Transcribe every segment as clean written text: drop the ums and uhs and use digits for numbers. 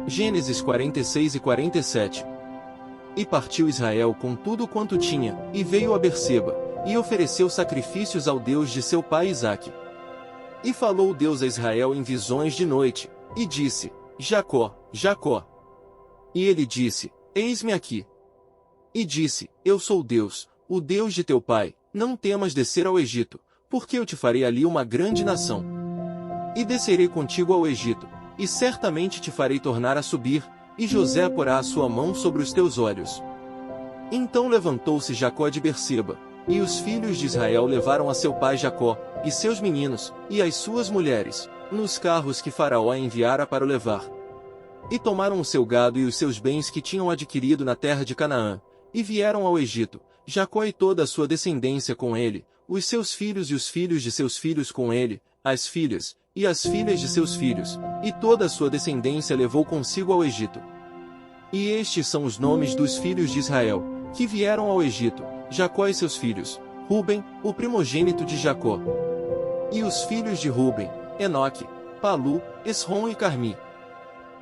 Gênesis 46 e 47. E partiu Israel com tudo quanto tinha, e veio a Berseba, e ofereceu sacrifícios ao Deus de seu pai Isaque. E falou Deus a Israel em visões de noite, e disse: Jacó, Jacó. E ele disse: Eis-me aqui. E disse: Eu sou Deus, o Deus de teu pai, não temas descer ao Egito, porque eu te farei ali uma grande nação. E descerei contigo ao Egito, e certamente te farei tornar a subir, e José porá a sua mão sobre os teus olhos. Então levantou-se Jacó de Berseba, e os filhos de Israel levaram a seu pai Jacó, e seus meninos, e as suas mulheres, nos carros que Faraó enviara para o levar. E tomaram o seu gado e os seus bens que tinham adquirido na terra de Canaã, e vieram ao Egito, Jacó e toda a sua descendência com ele, os seus filhos e os filhos de seus filhos com ele, as filhas, e as filhas de seus filhos, e toda a sua descendência levou consigo ao Egito. E estes são os nomes dos filhos de Israel, que vieram ao Egito, Jacó e seus filhos, Ruben, o primogênito de Jacó. E os filhos de Ruben, Enoque, Palu, Esrom e Carmi.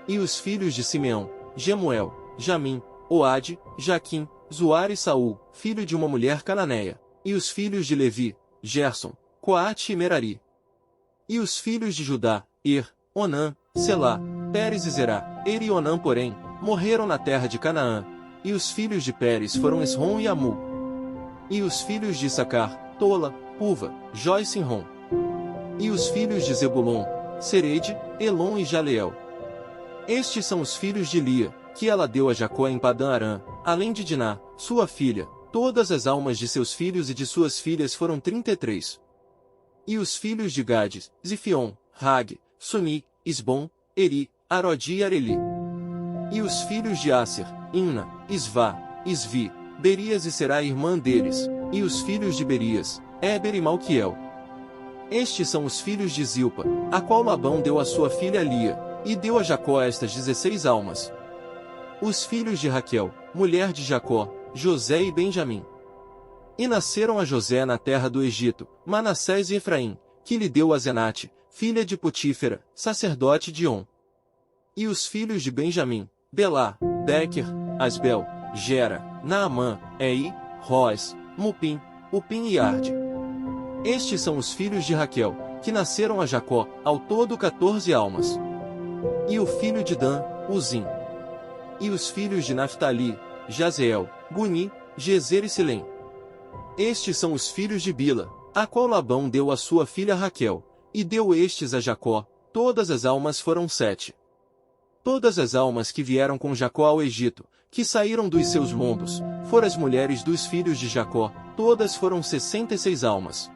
E os filhos de Simeão, Gemuel, Jamim, Oade, Jaquim, Zoar e Saul, filho de uma mulher cananeia. E os filhos de Levi, Gerson, Coate e Merari. E os filhos de Judá, Onã, Selá, Pérez e Zerá. E Onã, porém, morreram na terra de Canaã. E os filhos de Pérez foram Esrom e Amu. E os filhos de Issacar, Tola, Puva, Jó e Sinrom. E os filhos de Zebulon, Sered, Elon e Jaleel. Estes são os filhos de Lia, que ela deu a Jacó em Padã-Arã, além de Diná, sua filha. Todas as almas de seus filhos e de suas filhas foram 33. E os filhos de Gades, Zifion, Rag, Suni, Isbom, Eri, Arodi e Areli. E os filhos de Asser, Imna, Isvá, Isvi, Berias e Será irmã deles. E os filhos de Berias, Éber e Malquiel. Estes são os filhos de Zilpa, a qual Labão deu a sua filha Lia, e deu a Jacó estas 16 almas. Os filhos de Raquel, mulher de Jacó, José e Benjamim. E nasceram a José na terra do Egito, Manassés e Efraim, que lhe deu a Zenate, filha de Potífera, sacerdote de On. E os filhos de Benjamim, Belá, Bequer, Asbel, Gera, Naamã, Ei, Roz, Mupim, Upim e Arde. Estes são os filhos de Raquel, que nasceram a Jacó, ao todo 14 almas. E o filho de Dan, Uzim. E os filhos de Naphtali, Jazeel, Guni, Gezer e Silém. Estes são os filhos de Bila, a qual Labão deu a sua filha Raquel, e deu estes a Jacó. Todas as almas foram 7. Todas as almas que vieram com Jacó ao Egito, que saíram dos seus mondos, foram as mulheres dos filhos de Jacó, todas foram 66 almas.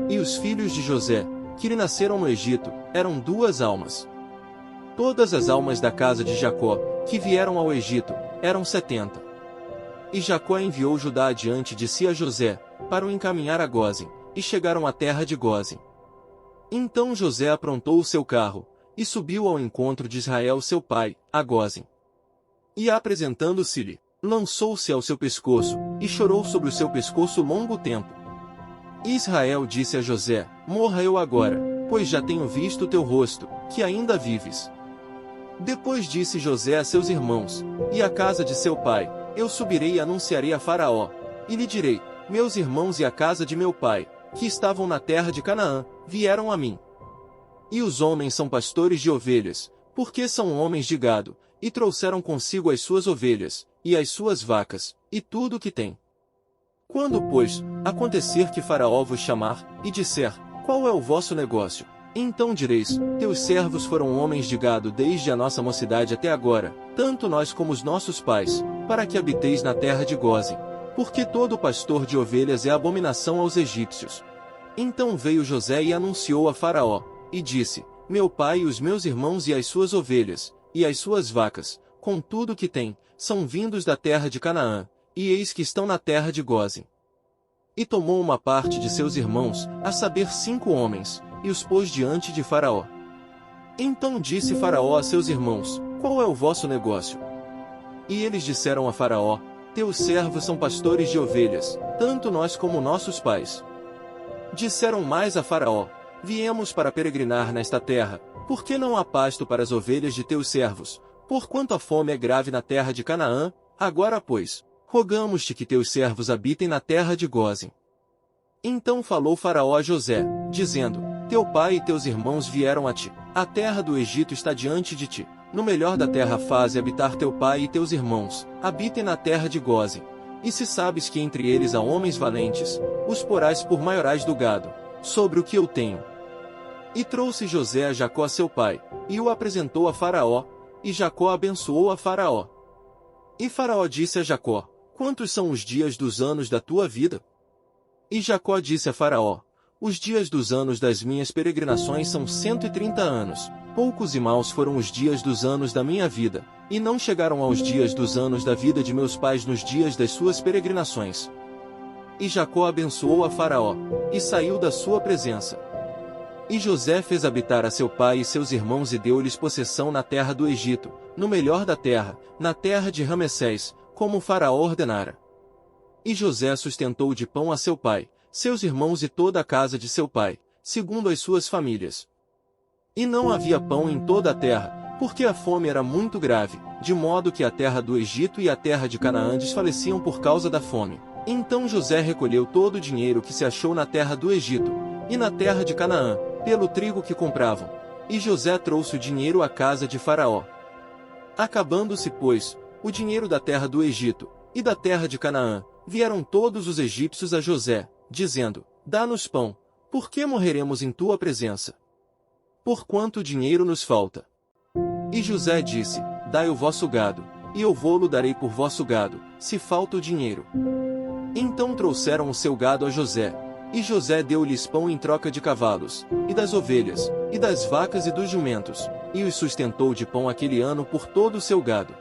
E os filhos de José, que lhe nasceram no Egito, eram 2 almas. Todas as almas da casa de Jacó, que vieram ao Egito, eram 70. E Jacó enviou Judá adiante de si a José, para o encaminhar a Gósen, e chegaram à terra de Gósen. Então José aprontou o seu carro, e subiu ao encontro de Israel seu pai, a Gósen. E apresentando-se-lhe, lançou-se ao seu pescoço, e chorou sobre o seu pescoço longo tempo. E Israel disse a José: Morra eu agora, pois já tenho visto o teu rosto, que ainda vives. Depois disse José a seus irmãos, e à casa de seu pai: Eu subirei e anunciarei a Faraó, e lhe direi: Meus irmãos e a casa de meu pai, que estavam na terra de Canaã, vieram a mim. E os homens são pastores de ovelhas, porque são homens de gado, e trouxeram consigo as suas ovelhas, e as suas vacas, e tudo o que têm. Quando, pois, acontecer que Faraó vos chamar, e disser: Qual é o vosso negócio? Então direis: Teus servos foram homens de gado desde a nossa mocidade até agora, tanto nós como os nossos pais, para que habiteis na terra de Gósen, porque todo pastor de ovelhas é abominação aos egípcios. Então veio José e anunciou a Faraó, e disse: Meu pai e os meus irmãos e as suas ovelhas, e as suas vacas, com tudo o que têm, são vindos da terra de Canaã, e eis que estão na terra de Gósen. E tomou uma parte de seus irmãos, a saber 5 homens, e os pôs diante de Faraó. Então disse Faraó a seus irmãos: Qual é o vosso negócio? E eles disseram a Faraó: Teus servos são pastores de ovelhas, tanto nós como nossos pais. Disseram mais a Faraó: Viemos para peregrinar nesta terra, Por que não há pasto para as ovelhas de teus servos? Porquanto a fome é grave na terra de Canaã, agora, pois, rogamos-te que teus servos habitem na terra de Gósen. Então falou Faraó a José, dizendo: Teu pai e teus irmãos vieram a ti, a terra do Egito está diante de ti. No melhor da terra faze habitar teu pai e teus irmãos, habitem na terra de Gósen. E se sabes que entre eles há homens valentes, os porás por maiorais do gado, sobre o que eu tenho. E trouxe José a Jacó seu pai, e o apresentou a Faraó, e Jacó abençoou a Faraó. E Faraó disse a Jacó: Quantos são os dias dos anos da tua vida? E Jacó disse a Faraó: Os dias dos anos das minhas peregrinações são 130 anos. Poucos e maus foram os dias dos anos da minha vida, e não chegaram aos dias dos anos da vida de meus pais nos dias das suas peregrinações. E Jacó abençoou a Faraó, e saiu da sua presença. E José fez habitar a seu pai e seus irmãos e deu-lhes possessão na terra do Egito, no melhor da terra, na terra de Ramessés, como Faraó ordenara. E José sustentou de pão a seu pai, seus irmãos e toda a casa de seu pai, segundo as suas famílias. E não havia pão em toda a terra, porque a fome era muito grave, de modo que a terra do Egito e a terra de Canaã desfaleciam por causa da fome. Então José recolheu todo o dinheiro que se achou na terra do Egito, e na terra de Canaã, pelo trigo que compravam. E José trouxe o dinheiro à casa de Faraó. Acabando-se, pois, o dinheiro da terra do Egito, e da terra de Canaã, vieram todos os egípcios a José, dizendo: Dá-nos pão, porque morreremos em tua presença. Porquanto dinheiro nos falta. E José disse: Dai o vosso gado, e eu vô-lo darei por vosso gado, se falta o dinheiro. Então trouxeram o seu gado a José, e José deu-lhes pão em troca de cavalos, e das ovelhas, e das vacas e dos jumentos, e os sustentou de pão aquele ano por todo o seu gado.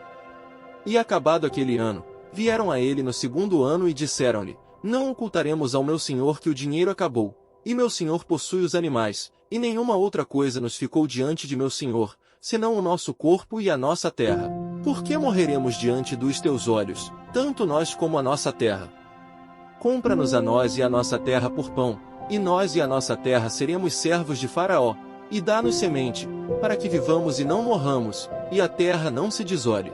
E acabado aquele ano, vieram a ele no segundo ano e disseram-lhe: Não ocultaremos ao meu senhor que o dinheiro acabou, e meu senhor possui os animais, e nenhuma outra coisa nos ficou diante de meu senhor, senão o nosso corpo e a nossa terra. Por que morreremos diante dos teus olhos, tanto nós como a nossa terra? Compra-nos a nós e a nossa terra por pão, e nós e a nossa terra seremos servos de Faraó, e dá-nos semente, para que vivamos e não morramos, e a terra não se desole.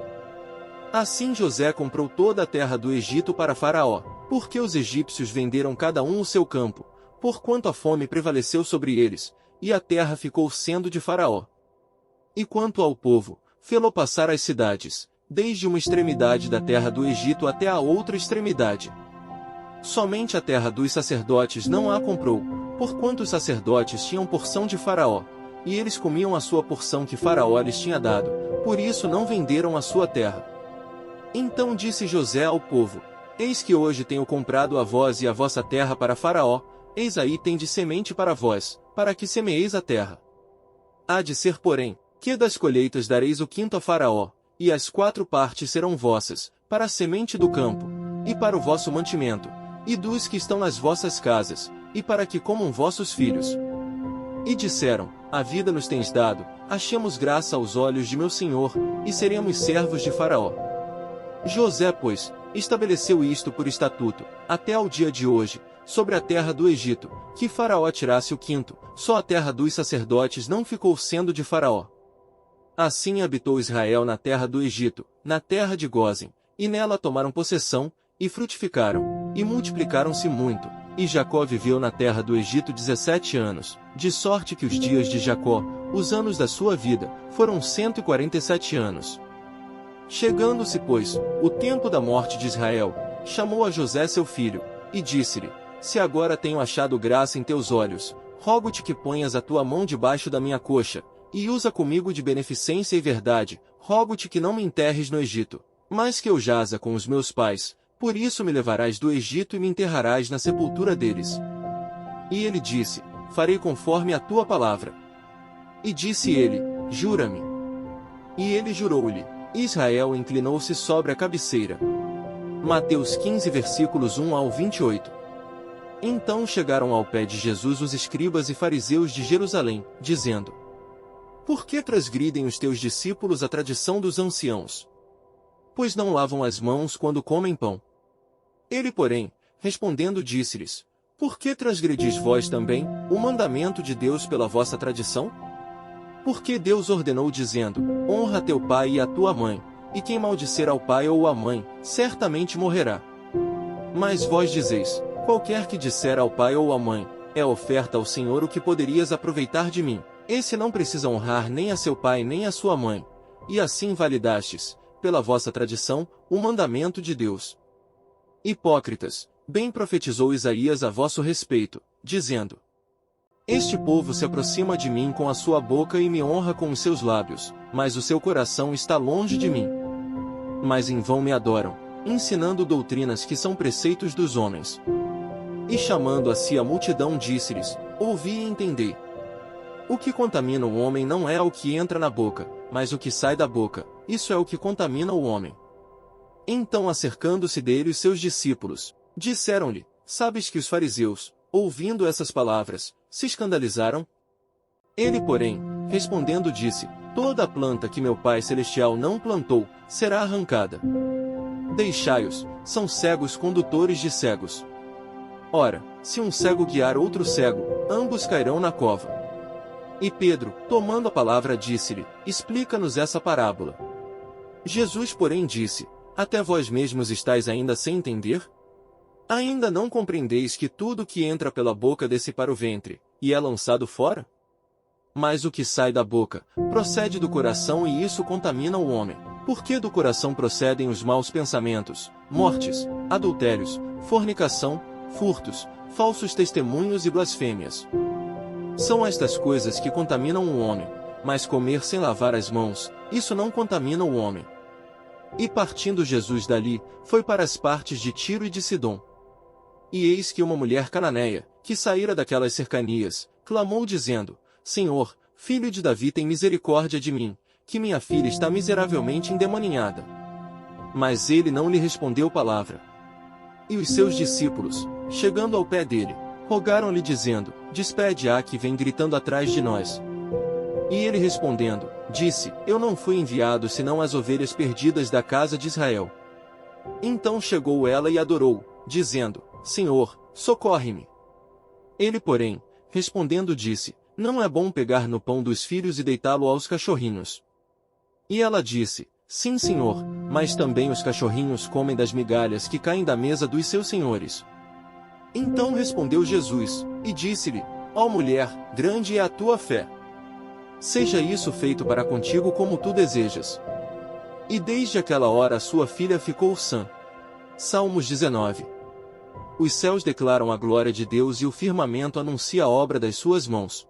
Assim José comprou toda a terra do Egito para Faraó, porque os egípcios venderam cada um o seu campo, porquanto a fome prevaleceu sobre eles, e a terra ficou sendo de Faraó. E quanto ao povo, fê-lo passar as cidades, desde uma extremidade da terra do Egito até a outra extremidade. Somente a terra dos sacerdotes não a comprou, porquanto os sacerdotes tinham porção de Faraó, e eles comiam a sua porção que Faraó lhes tinha dado, por isso não venderam a sua terra. Então disse José ao povo: Eis que hoje tenho comprado a vós e a vossa terra para Faraó, eis aí tendes semente para vós, para que semeeis a terra. Há de ser, porém, que das colheitas dareis o quinto a Faraó, e as 4 partes serão vossas, para a semente do campo, e para o vosso mantimento, e dos que estão nas vossas casas, e para que comam vossos filhos. E disseram: A vida nos tens dado, achemos graça aos olhos de meu senhor, e seremos servos de Faraó. José, pois, estabeleceu isto por estatuto, até ao dia de hoje, sobre a terra do Egito, que Faraó tirasse o quinto, só a terra dos sacerdotes não ficou sendo de Faraó. Assim habitou Israel na terra do Egito, na terra de Gósen, e nela tomaram possessão, e frutificaram, e multiplicaram-se muito, e Jacó viveu na terra do Egito 17 anos, de sorte que os dias de Jacó, os anos da sua vida, foram 147 anos. Chegando-se, pois, o tempo da morte de Israel, chamou a José seu filho, e disse-lhe: Se agora tenho achado graça em teus olhos, rogo-te que ponhas a tua mão debaixo da minha coxa, e usa comigo de beneficência e verdade, rogo-te que não me enterres no Egito, mas que eu jaza com os meus pais, por isso me levarás do Egito e me enterrarás na sepultura deles. E ele disse: Farei conforme a tua palavra. E disse ele: Jura-me. E ele jurou-lhe. Israel inclinou-se sobre a cabeceira. Mateus 15 versículos 1 ao 28. Então chegaram ao pé de Jesus os escribas e fariseus de Jerusalém, dizendo: Por que transgridem os teus discípulos a tradição dos anciãos? Pois não lavam as mãos quando comem pão. Ele, porém, respondendo disse-lhes: Por que transgredis vós também o mandamento de Deus pela vossa tradição? Porque Deus ordenou dizendo, honra teu pai e a tua mãe, e quem maldisser ao pai ou à mãe, certamente morrerá. Mas vós dizeis, qualquer que disser ao pai ou à mãe, é oferta ao Senhor o que poderias aproveitar de mim, esse não precisa honrar nem a seu pai nem a sua mãe, e assim validastes, pela vossa tradição, o mandamento de Deus. Hipócritas, bem profetizou Isaías a vosso respeito, dizendo: Este povo se aproxima de mim com a sua boca e me honra com os seus lábios, mas o seu coração está longe de mim. Mas em vão me adoram, ensinando doutrinas que são preceitos dos homens. E chamando a si a multidão disse-lhes, ouvi e entendei. O que contamina o homem não é o que entra na boca, mas o que sai da boca, isso é o que contamina o homem. Então acercando-se dele os seus discípulos, disseram-lhe, sabes que os fariseus, ouvindo essas palavras, se escandalizaram? Ele, porém, respondendo disse, toda a planta que meu Pai Celestial não plantou, será arrancada. Deixai-os, são cegos condutores de cegos. Ora, se um cego guiar outro cego, ambos cairão na cova. E Pedro, tomando a palavra, disse-lhe, explica-nos essa parábola. Jesus, porém, disse, até vós mesmos estáis ainda sem entender? Ainda não compreendeis que tudo que entra pela boca desce para o ventre, e é lançado fora? Mas o que sai da boca, procede do coração e isso contamina o homem. Porque do coração procedem os maus pensamentos, mortes, adultérios, fornicação, furtos, falsos testemunhos e blasfêmias. São estas coisas que contaminam o homem, mas comer sem lavar as mãos, isso não contamina o homem. E partindo Jesus dali, foi para as partes de Tiro e de Sidom. E eis que uma mulher cananeia, que saíra daquelas cercanias, clamou dizendo, Senhor, filho de Davi, tem misericórdia de mim, que minha filha está miseravelmente endemoninhada. Mas ele não lhe respondeu palavra. E os seus discípulos, chegando ao pé dele, rogaram-lhe dizendo, despede-a que vem gritando atrás de nós. E ele respondendo, disse, eu não fui enviado senão as ovelhas perdidas da casa de Israel. Então chegou ela e adorou, dizendo, Senhor, socorre-me. Ele, porém, respondendo disse, não é bom pegar no pão dos filhos e deitá-lo aos cachorrinhos. E ela disse, sim, Senhor, mas também os cachorrinhos comem das migalhas que caem da mesa dos seus senhores. Então respondeu Jesus, e disse-lhe, ó mulher, grande é a tua fé. Seja isso feito para contigo como tu desejas. E desde aquela hora a sua filha ficou sã. Salmos 19. Os céus declaram a glória de Deus e o firmamento anuncia a obra das suas mãos.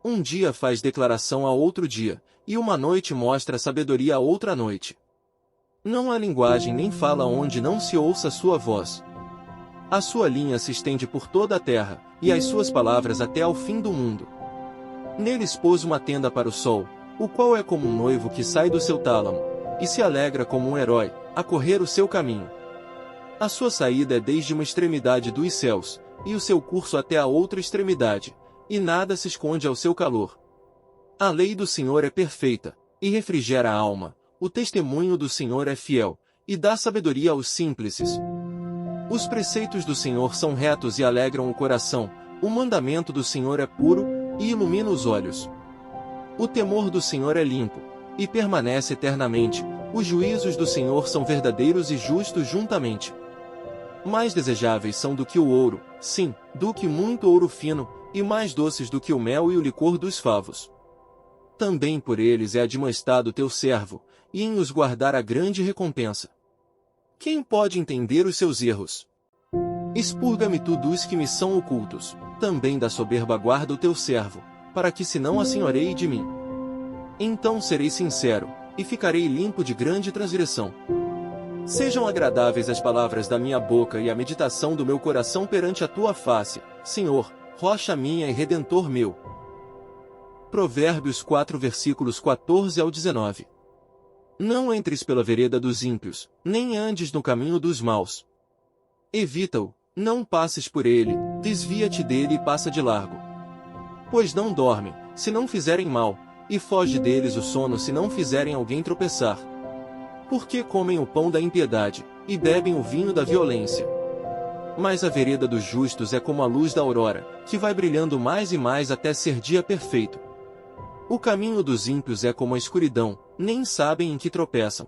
Um dia faz declaração a outro dia, e uma noite mostra sabedoria a outra noite. Não há linguagem nem fala onde não se ouça a sua voz. A sua linha se estende por toda a terra, e as suas palavras até ao fim do mundo. Nele expôs uma tenda para o sol, o qual é como um noivo que sai do seu tálamo, e se alegra como um herói, a correr o seu caminho. A sua saída é desde uma extremidade dos céus, e o seu curso até a outra extremidade, e nada se esconde ao seu calor. A lei do Senhor é perfeita, e refrigera a alma, o testemunho do Senhor é fiel, e dá sabedoria aos simples. Os preceitos do Senhor são retos e alegram o coração, o mandamento do Senhor é puro, e ilumina os olhos. O temor do Senhor é limpo, e permanece eternamente, os juízos do Senhor são verdadeiros e justos juntamente. Mais desejáveis são do que o ouro, sim, do que muito ouro fino, e mais doces do que o mel e o licor dos favos. Também por eles é admoestado teu servo, e em os guardar a grande recompensa. Quem pode entender os seus erros? Expurga-me tu dos que me são ocultos, também da soberba guarda o teu servo, para que se não assenhoreie de mim. Então serei sincero, e ficarei limpo de grande transgressão. Sejam agradáveis as palavras da minha boca e a meditação do meu coração perante a tua face, Senhor, rocha minha e redentor meu. Provérbios 4 versículos 14 ao 19. Não entres pela vereda dos ímpios, nem andes no caminho dos maus. Evita-o, não passes por ele, desvia-te dele e passa de largo. Pois não dormem, se não fizerem mal, e foge deles o sono se não fizerem alguém tropeçar. Porque comem o pão da impiedade, e bebem o vinho da violência. Mas a vereda dos justos é como a luz da aurora, que vai brilhando mais e mais até ser dia perfeito. O caminho dos ímpios é como a escuridão, nem sabem em que tropeçam.